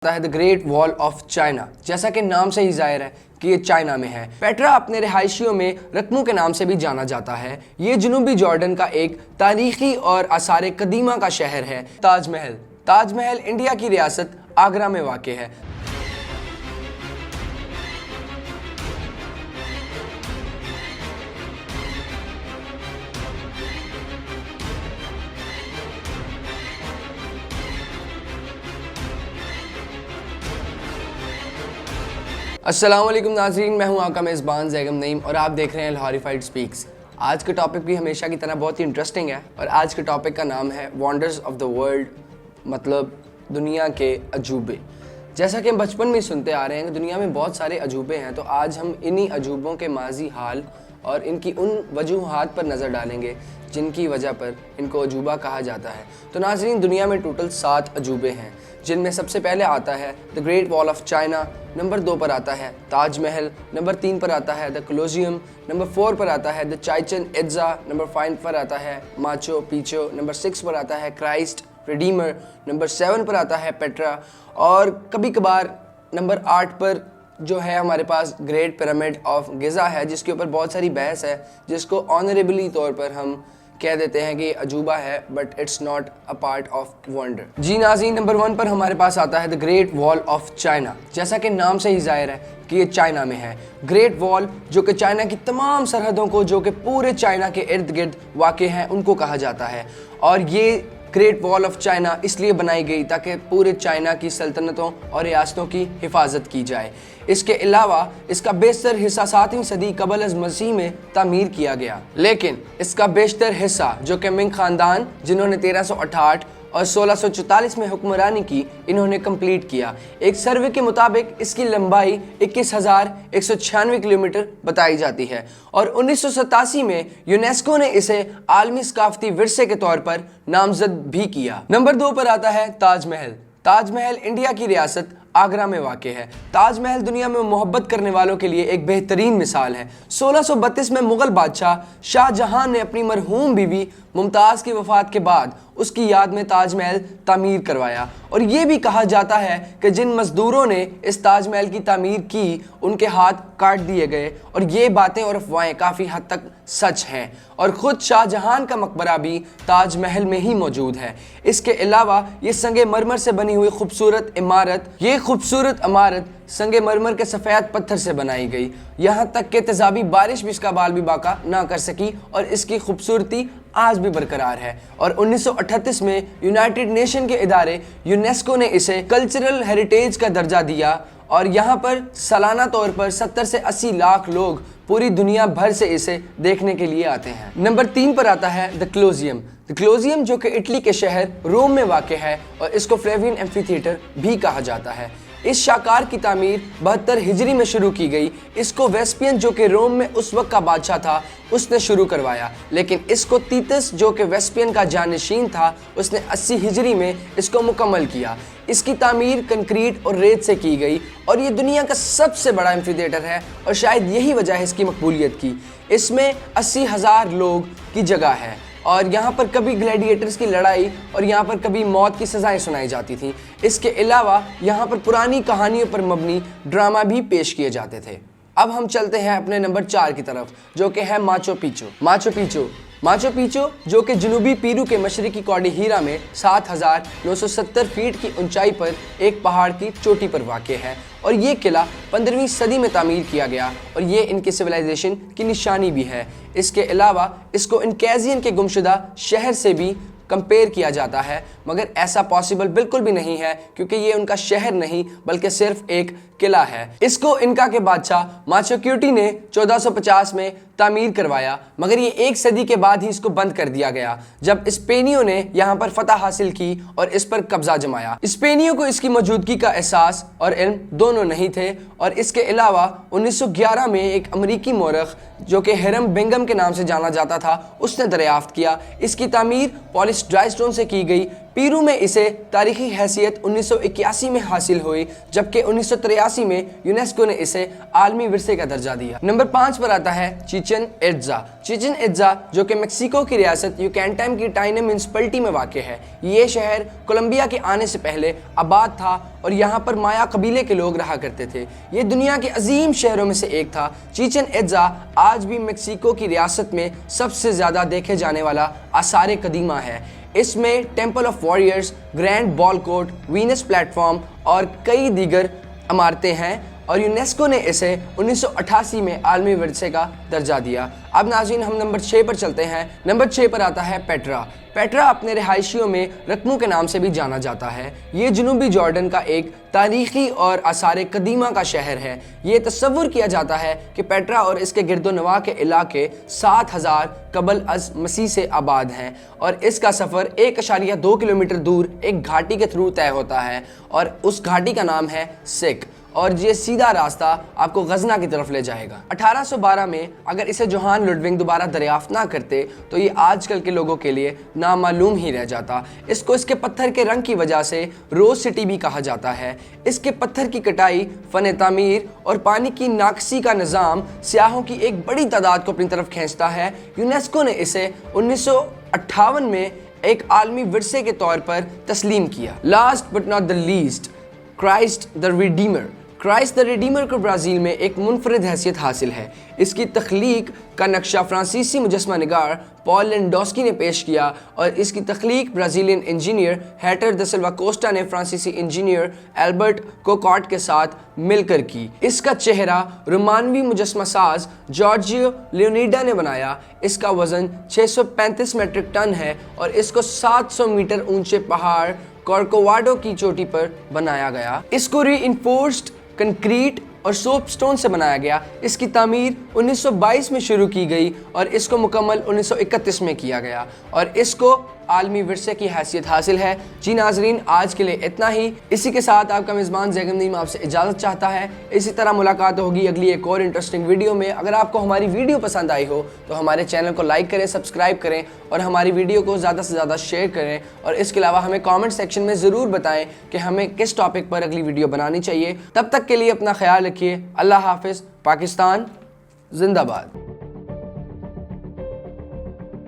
है the great wall of China. जैसा कि नाम से ही जाहिर है कि ये चाइना में है। पेट्रा अपने रिहायशियों में रकमों के नाम से भी जाना जाता है। ये जनूबी जॉर्डन का एक तारीखी और आसार कदीमा का शहर है। ताजमहल इंडिया की रियासत आगरा में वाक़ है। अस्सलाम वालेकुम नाज़रीन, मैं हूं आपका मेज़बान ज़ैगम नईम और आप देख रहे हैं हॉरिफाइड स्पीक्स। आज का टॉपिक भी हमेशा की तरह बहुत ही इंटरेस्टिंग है और आज के टॉपिक का नाम है वंडर्स ऑफ द वर्ल्ड, मतलब दुनिया के अजूबे। जैसा कि हम बचपन में सुनते आ रहे हैं कि दुनिया में बहुत सारे अजूबे हैं, तो आज हम इन्हीं अजूबों के माजी हाल और इनकी उन वजूहात पर नज़र डालेंगे जिनकी वजह पर इनको अजूबा कहा जाता है। तो नाज़रीन, दुनिया में टोटल 7 अजूबे हैं, जिनमें सबसे पहले आता है the great wall of China, number 2 पर आता है ताजमहल, नंबर 3 पर आता है द कोलोसियम, नंबर 4 पर आता है द चाइचन इट्ज़ा, नंबर 5 पर आता है माचू पिच्चू, नंबर 6 पर आता है क्राइस्ट रिडीमर, नंबर 7 पर आता है पेट्रा और कभी कभार नंबर 8 पर जो है हमारे पास ग्रेट पिरामिड ऑफ गिज़ा है, जिसके ऊपर बहुत सारी बहस है, जिसको ऑनरेबली तौर पर हम कह देते हैं कि अजूबा है, but it's not a part of wonder. जी नाज़रीन, नंबर 1 पर हमारे पास आता है the great wall of China. जैसा कि नाम से ही जाहिर है कि ये चाइना में है। ग्रेट वॉल जो कि चाइना की तमाम सरहदों को, जो कि पूरे चाइना के इर्द गिर्द वाक़ हैं, उनको कहा जाता है। और ये ग्रेट वॉल ऑफ चाइना इसलिए बनाई गई ताकि पूरे चाइना की सल्तनतों और रियासतों की हिफाजत की जाए। इसके अलावा इसका बेशतर हिस्सा 7वीं सदी कबल अज़ मसीह में तामीर किया गया, लेकिन इसका बेशतर हिस्सा जो कि मिंग ख़ानदान, जिन्होंने 1368 और 1644 में हुक्मरानी की, इन्होंने कंप्लीट किया। एक सर्वे के मुताबिक इसकी लंबाई 21,196 किलोमीटर बताई जाती है और 1987 में यूनेस्को ने इसे आलमी सकाफती विरसे के तौर पर नामजद भी किया। नंबर 2 पर आता है ताजमहल इंडिया की रियासत आगरा में वाक़ है। ताजमहल दुनिया में मोहब्बत करने वालों के लिए एक बेहतरीन मिसाल है। 1632 में मुग़ल बादशाह शाहजहां ने अपनी मरहूम बीवी मुमताज़ की वफ़ात के बाद उसकी याद में ताजमहल तामीर करवाया और ये भी कहा जाता है कि जिन मज़दूरों ने इस ताजमहल की तामीर की, उनके हाथ काट दिए गए और ये बातें और अफवाहें काफ़ी हद तक सच हैं और ख़ुद शाहजहां का मकबरा भी ताजमहल में ही मौजूद है। इसके अलावा ये संगे मरमर से बनी हुई खूबसूरत इमारत संगे मरमर के सफ़ेद पत्थर से बनाई गई, यहाँ तक कि तेज़ाबी बारिश भी इसका बाल भी बाका ना कर सकी और इसकी खूबसूरती आज भी बरकरार है। और 1938 में यूनाइटेड नेशन के इदारे यूनेस्को ने इसे कल्चरल हेरिटेज का दर्जा दिया और यहाँ पर सालाना तौर पर 70 से 80 लाख लोग पूरी दुनिया भर से इसे देखने के लिए आते हैं। नंबर 3 पर आता है द कोलोसियम जो कि इटली के शहर रोम में वाक़ है और इसको फ्लेवियन एम्फीथिएटर भी कहा जाता है। इस शाकार की तामीर 72 हिजरी में शुरू की गई। इसको वेस्पियन जो कि रोम में उस वक्त का बादशाह था, उसने शुरू करवाया, लेकिन इसको तीतस जो कि वेस्पियन का जानशीन था, उसने 80 हिजरी में इसको मुकम्मल किया। इसकी तामीर कंक्रीट और रेत से की गई और ये दुनिया का सबसे बड़ा एम्फीथिएटर है और शायद यही वजह है इसकी मकबूलियत की। इसमें 80,000 लोग की जगह है और यहाँ पर कभी ग्लैडिएटर्स की लड़ाई और यहाँ पर कभी मौत की सज़ाएं सुनाई जाती थी। इसके अलावा यहाँ पर पुरानी कहानियों पर मबनी ड्रामा भी पेश किए जाते थे। अब हम चलते हैं अपने नंबर 4 की तरफ, जो कि है माचू पिच्चू जो कि जनूबी पेरू के मशरकी कौडी हीरा में 7,970 फीट की ऊंचाई पर एक पहाड़ की चोटी पर वाक़ है और ये किला 15वीं सदी में तामीर किया गया और ये इनकी सिविलाइजेशन की निशानी भी है। इसके अलावा इसको इनकेज़ियन के गुमशुदा शहर से भी कंपेयर किया जाता है, मगर ऐसा पॉसिबल बिल्कुल भी नहीं है क्योंकि ये उनका शहर नहीं बल्कि सिर्फ एक किला है। इसको इनका के बादशाह माचुक्यूटी ने 1450 में तामीर करवाया, मगर ये 1 सदी के बाद ही इसको बंद कर दिया गया जब स्पेनियों ने यहाँ पर फतह हासिल की और इस पर कब्जा जमाया। स्पेनियों को इसकी मौजूदगी का एहसास और इल्म दोनों नहीं थे और इसके अलावा 1911 में एक अमरीकी मौरख जो कि हिरम बिंगम के नाम से जाना जाता था, उसने दरियाफ्त किया। इसकी तामीर पॉलिस इस ड्राई स्टोन से की गई। पेरू में इसे तारीखी हैसियत 1981 में हासिल हुई, जबकि 1983 में यूनेस्को ने इसे आलमी विरसे का दर्जा दिया। नंबर 5 पर आता है चिचन इट्जा। चिचन इट्जा जो कि मेक्सिको की रियासत युकाटान की टाइने म्यूनिसिपैलिटी में वाक़ है। ये शहर कोलंबिया के आने से पहले आबाद था और यहाँ पर माया कबीले के लोग रहा करते थे। ये दुनिया के अजीम शहरों में से एक था। चिचन इट्जा आज भी मेक्सिको की रियासत में सबसे ज़्यादा देखे जाने वाला आसार कदीमा है। इसमें temple of warriors, grand ball court, Venus platform और कई दीगर इमारतें हैं और यूनेस्को ने इसे 1988 में आलमी विरसे का दर्जा दिया। अब नाज़रीन हम नंबर 6 पर चलते हैं। नंबर 6 पर आता है पेट्रा। पेट्रा अपने रिहायशियों में रत्नों के नाम से भी जाना जाता है। ये जनूबी जॉर्डन का एक तारीखी और आसार कदीमा का शहर है। ये तस्वुर किया जाता है कि पेट्रा और इसके गिरदोनवा के इलाके 7000 कबल अज़ मसीह से आबाद हैं और इसका सफ़र 1.2 किलोमीटर दूर एक घाटी के थ्रू तय होता है और उस घाटी का नाम है सिक और ये सीधा रास्ता आपको गजना की तरफ ले जाएगा। 1812 में अगर इसे जोहान लुडविग दोबारा दरियाफ्त ना करते तो ये आजकल के लोगों के लिए नामालूम ही रह जाता। इसको इसके पत्थर के रंग की वजह से रोज सिटी भी कहा जाता है। इसके पत्थर की कटाई, फन तामीर और पानी की नाकसी का निज़ाम सियाहों की एक बड़ी तादाद को अपनी तरफ खींचता है। यूनेस्को ने इसे 1958 में एक आलमी विरसे के तौर पर तस्लीम किया। Last but not the least, Christ the Redeemer. Christ the Redeemer को ब्राज़ील में एक मुनफरद हैसियत हासिल है। इसकी तख्लीक का नक्शा फ्रांसीसी मुजस्मा निगार पॉल लेंडोस्की ने पेश किया और इसकी तख्लीक Brazilian engineer Heitor da Silva Costa ने फ्रांसीसी इंजीनियर एल्बर्ट कोकॉट के साथ मिलकर की। इसका चेहरा रोमानवी मुजस्मा साज जॉर्जियो लियोनीडा ने बनाया। इसका वज़न 635 मीट्रिक टन है और इसको 700 मीटर ऊंचे पहाड़ कॉर्कोवाडो की चोटी पर बनाया गया। इसको रीइंफोर्स्ड कंक्रीट और सोप स्टोन से बनाया गया। इसकी तामीर 1922 में शुरू की गई और इसको मुकम्मल 1931 में किया गया और इसको आलमी विरसे की हैसियत हासिल है। जी नाजरीन, आज के लिए इतना ही। इसी के साथ आपका मेज़बान ज़ैगम नईम आपसे इजाज़त चाहता है। इसी तरह मुलाकात होगी अगली एक और इंटरेस्टिंग वीडियो में। अगर आपको हमारी वीडियो पसंद आई हो तो हमारे चैनल को लाइक करें, सब्सक्राइब करें और हमारी वीडियो को ज़्यादा से ज़्यादा शेयर करें और इसके अलावा हमें कॉमेंट सेक्शन में ज़रूर बताएं कि हमें किस टॉपिक पर अगली वीडियो बनानी चाहिए। तब तक के लिए अपना ख्याल रखिए। अल्लाह हाफ़िज़। पाकिस्तान जिंदाबाद।